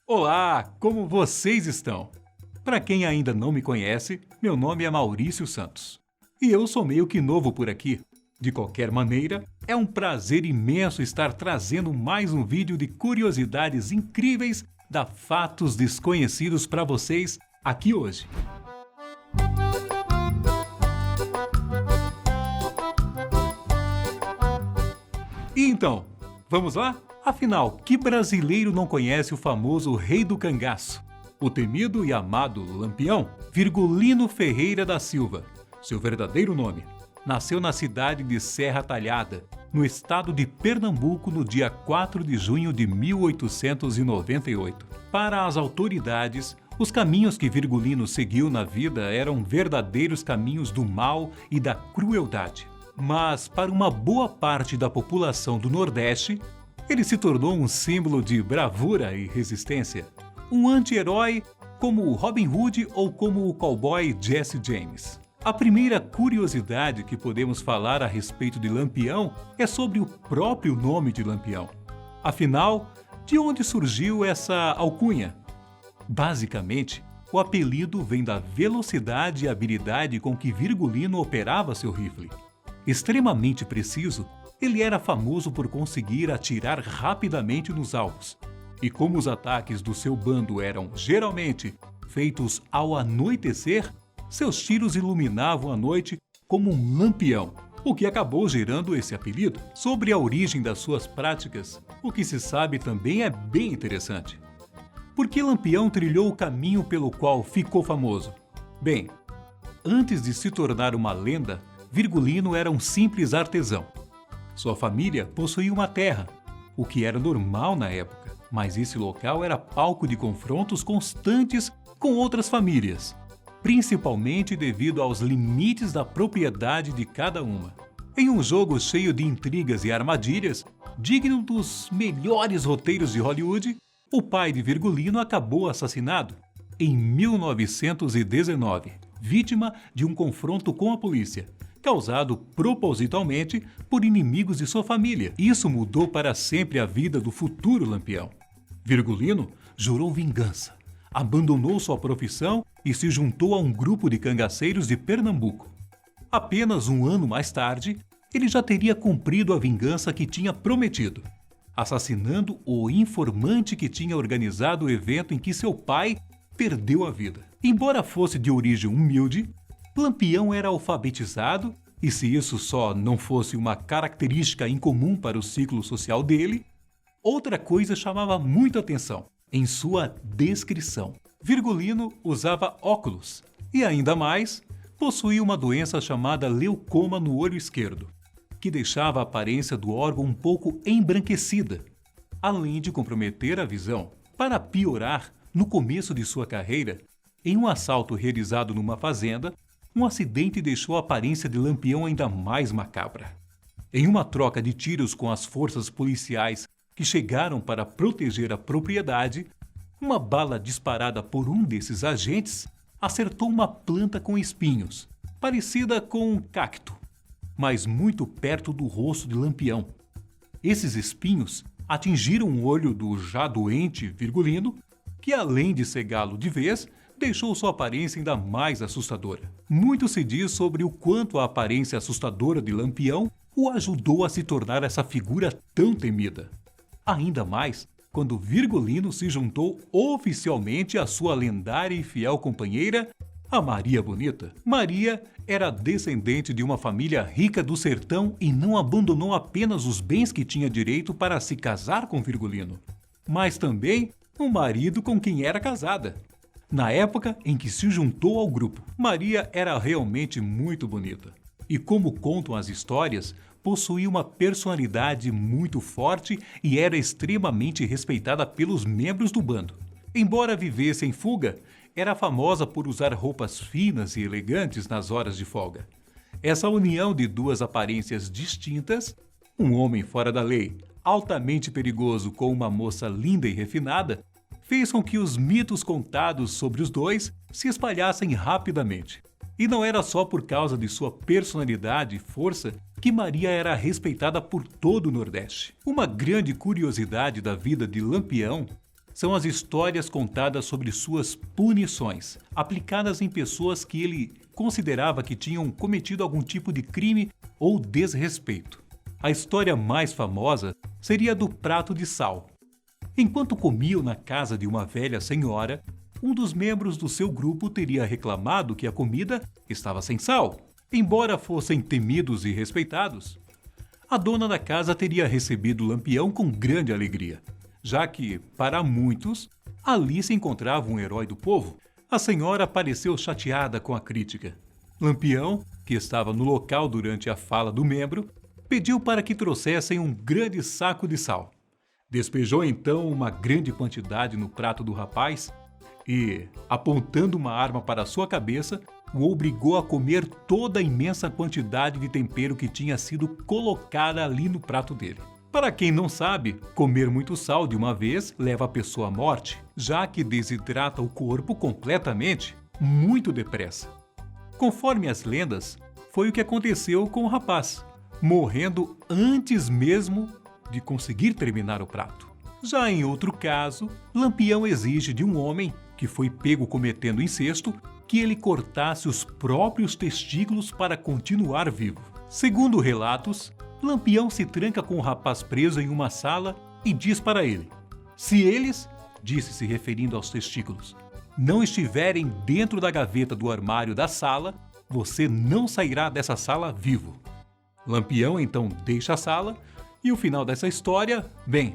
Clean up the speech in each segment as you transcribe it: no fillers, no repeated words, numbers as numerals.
Olá, como vocês estão? Para quem ainda não me conhece, meu nome é Maurício Santos. E eu sou meio que novo por aqui. De qualquer maneira, é um prazer imenso estar trazendo mais um vídeo de curiosidades incríveis da Fatos Desconhecidos para vocês aqui hoje. E então, vamos lá? Afinal, que brasileiro não conhece o famoso Rei do Cangaço? O temido e amado Lampião, Virgulino Ferreira da Silva, seu verdadeiro nome. Nasceu na cidade de Serra Talhada, no estado de Pernambuco, no dia 4 de junho de 1898. Para as autoridades, os caminhos que Virgulino seguiu na vida eram verdadeiros caminhos do mal e da crueldade. Mas, para uma boa parte da população do Nordeste, ele se tornou um símbolo de bravura e resistência. Um anti-herói como o Robin Hood ou como o cowboy Jesse James. A primeira curiosidade que podemos falar a respeito de Lampião é sobre o próprio nome de Lampião. Afinal, de onde surgiu essa alcunha? Basicamente, o apelido vem da velocidade e habilidade com que Virgulino operava seu rifle. Extremamente preciso, ele era famoso por conseguir atirar rapidamente nos alvos. E como os ataques do seu bando eram, geralmente, feitos ao anoitecer, seus tiros iluminavam a noite como um lampião, o que acabou gerando esse apelido. Sobre a origem das suas práticas, o que se sabe também é bem interessante. Por que Lampião trilhou o caminho pelo qual ficou famoso? Bem, antes de se tornar uma lenda, Virgulino era um simples artesão. Sua família possuía uma terra, o que era normal na época, mas esse local era palco de confrontos constantes com outras famílias, principalmente devido aos limites da propriedade de cada uma. Em um jogo cheio de intrigas e armadilhas, digno dos melhores roteiros de Hollywood, o pai de Virgulino acabou assassinado em 1919, vítima de um confronto com a polícia, causado propositalmente por inimigos de sua família. Isso mudou para sempre a vida do futuro Lampião. Virgulino jurou vingança, abandonou sua profissão e se juntou a um grupo de cangaceiros de Pernambuco. Apenas um ano mais tarde, ele já teria cumprido a vingança que tinha prometido, assassinando o informante que tinha organizado o evento em que seu pai perdeu a vida. Embora fosse de origem humilde, Lampião era alfabetizado e, se isso só não fosse uma característica incomum para o ciclo social dele, outra coisa chamava muita atenção em sua descrição. Virgulino usava óculos e, ainda mais, possuía uma doença chamada leucoma no olho esquerdo, que deixava a aparência do órgão um pouco embranquecida, além de comprometer a visão. Para piorar, no começo de sua carreira, em um assalto realizado numa fazenda, um acidente deixou a aparência de Lampião ainda mais macabra. Em uma troca de tiros com as forças policiais que chegaram para proteger a propriedade, uma bala disparada por um desses agentes acertou uma planta com espinhos, parecida com um cacto, mas muito perto do rosto de Lampião. Esses espinhos atingiram o olho do já doente Virgulino, que, além de cegá-lo de vez, deixou sua aparência ainda mais assustadora. Muito se diz sobre o quanto a aparência assustadora de Lampião o ajudou a se tornar essa figura tão temida. Ainda mais quando Virgulino se juntou oficialmente à sua lendária e fiel companheira, a Maria Bonita. Maria era descendente de uma família rica do sertão e não abandonou apenas os bens que tinha direito para se casar com Virgulino, mas também o marido com quem era casada. Na época em que se juntou ao grupo, Maria era realmente muito bonita. E, como contam as histórias, possuía uma personalidade muito forte e era extremamente respeitada pelos membros do bando. Embora vivesse em fuga, era famosa por usar roupas finas e elegantes nas horas de folga. Essa união de duas aparências distintas, um homem fora da lei, altamente perigoso com uma moça linda e refinada, fez com que os mitos contados sobre os dois se espalhassem rapidamente. E não era só por causa de sua personalidade e força que Maria era respeitada por todo o Nordeste. Uma grande curiosidade da vida de Lampião são as histórias contadas sobre suas punições, aplicadas em pessoas que ele considerava que tinham cometido algum tipo de crime ou desrespeito. A história mais famosa seria a do prato de sal. Enquanto comiam na casa de uma velha senhora, um dos membros do seu grupo teria reclamado que a comida estava sem sal. Embora fossem temidos e respeitados, a dona da casa teria recebido o Lampião com grande alegria, já que, para muitos, ali se encontrava um herói do povo. A senhora pareceu chateada com a crítica. Lampião, que estava no local durante a fala do membro, pediu para que trouxessem um grande saco de sal. Despejou então uma grande quantidade no prato do rapaz e, apontando uma arma para sua cabeça, o obrigou a comer toda a imensa quantidade de tempero que tinha sido colocada ali no prato dele. Para quem não sabe, comer muito sal de uma vez leva a pessoa à morte, já que desidrata o corpo completamente, muito depressa. Conforme as lendas, foi o que aconteceu com o rapaz, morrendo antes mesmo de conseguir terminar o prato. Já em outro caso, Lampião exige de um homem que foi pego cometendo incesto que ele cortasse os próprios testículos para continuar vivo. Segundo relatos, Lampião se tranca com o rapaz preso em uma sala e diz para ele: se eles, disse se referindo aos testículos, não estiverem dentro da gaveta do armário da sala, você não sairá dessa sala vivo. Lampião então deixa a sala e o final dessa história, bem,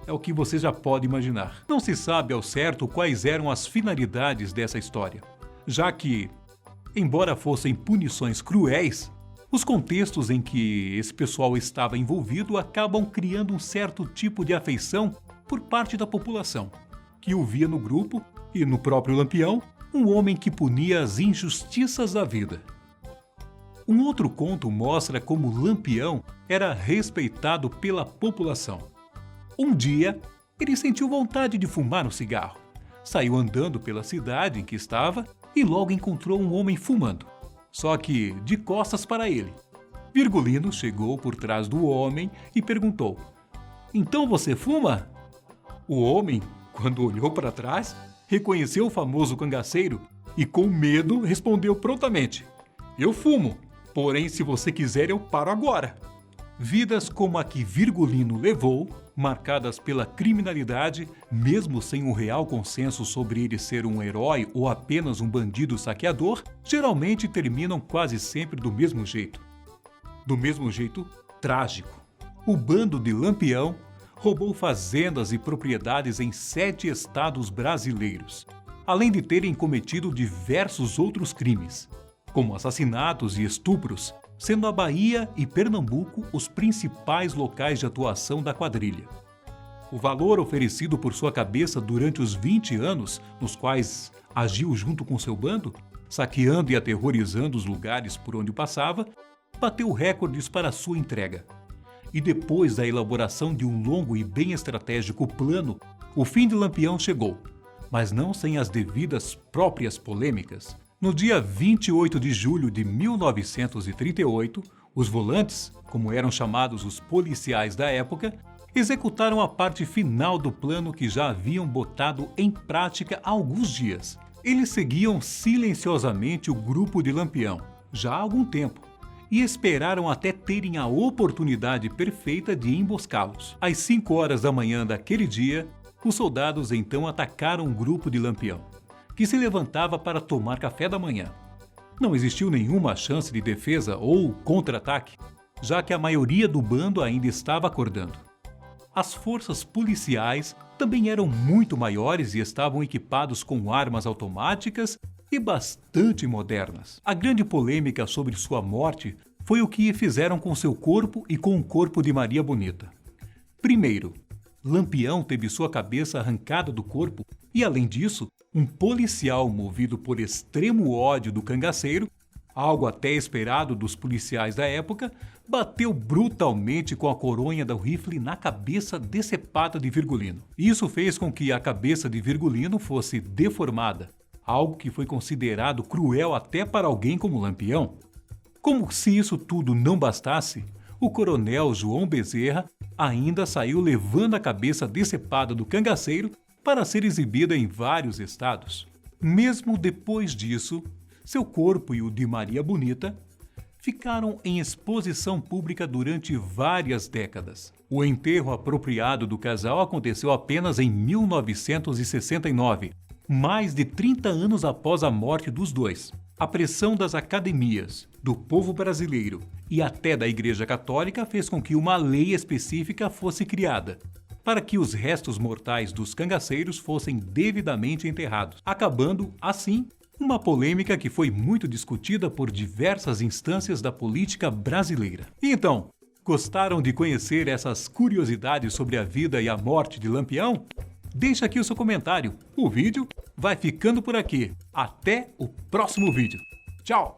é o que você já pode imaginar. Não se sabe ao certo quais eram as finalidades dessa história, já que, embora fossem punições cruéis, os contextos em que esse pessoal estava envolvido acabam criando um certo tipo de afeição por parte da população, que o via no grupo e no próprio Lampião um homem que punia as injustiças da vida. Um outro conto mostra como Lampião era respeitado pela população. Um dia, ele sentiu vontade de fumar um cigarro. Saiu andando pela cidade em que estava e logo encontrou um homem fumando, só que de costas para ele. Virgulino chegou por trás do homem e perguntou: então você fuma? O homem, quando olhou para trás, reconheceu o famoso cangaceiro e, com medo, respondeu prontamente: eu fumo, porém, se você quiser, eu paro agora. Vidas como a que Virgulino levou, marcadas pela criminalidade, mesmo sem um real consenso sobre ele ser um herói ou apenas um bandido saqueador, geralmente terminam quase sempre do mesmo jeito. Do mesmo jeito trágico. O bando de Lampião roubou fazendas e propriedades em 7 estados brasileiros, além de terem cometido diversos outros crimes, como assassinatos e estupros, sendo a Bahia e Pernambuco os principais locais de atuação da quadrilha. O valor oferecido por sua cabeça durante os 20 anos nos quais agiu junto com seu bando, saqueando e aterrorizando os lugares por onde passava, bateu recordes para sua entrega. E depois da elaboração de um longo e bem estratégico plano, o fim de Lampião chegou, mas não sem as devidas próprias polêmicas. No dia 28 de julho de 1938, os volantes, como eram chamados os policiais da época, executaram a parte final do plano que já haviam botado em prática há alguns dias. Eles seguiam silenciosamente o grupo de Lampião, já há algum tempo, e esperaram até terem a oportunidade perfeita de emboscá-los. Às 5 horas da manhã daquele dia, os soldados então atacaram o grupo de Lampião, que se levantava para tomar café da manhã. Não existiu nenhuma chance de defesa ou contra-ataque, já que a maioria do bando ainda estava acordando. As forças policiais também eram muito maiores e estavam equipados com armas automáticas e bastante modernas. A grande polêmica sobre sua morte foi o que fizeram com seu corpo e com o corpo de Maria Bonita. Primeiro, Lampião teve sua cabeça arrancada do corpo e, além disso, um policial movido por extremo ódio do cangaceiro, algo até esperado dos policiais da época, bateu brutalmente com a coronha do rifle na cabeça decepada de Virgulino. Isso fez com que a cabeça de Virgulino fosse deformada, algo que foi considerado cruel até para alguém como Lampião. Como se isso tudo não bastasse, o coronel João Bezerra ainda saiu levando a cabeça decepada do cangaceiro para ser exibida em vários estados. Mesmo depois disso, seu corpo e o de Maria Bonita ficaram em exposição pública durante várias décadas. O enterro apropriado do casal aconteceu apenas em 1969, mais de 30 anos após a morte dos dois. A pressão das academias, do povo brasileiro e até da Igreja Católica fez com que uma lei específica fosse criada, para que os restos mortais dos cangaceiros fossem devidamente enterrados, acabando, assim, uma polêmica que foi muito discutida por diversas instâncias da política brasileira. E então, gostaram de conhecer essas curiosidades sobre a vida e a morte de Lampião? Deixa aqui o seu comentário. O vídeo vai ficando por aqui. Até o próximo vídeo. Tchau!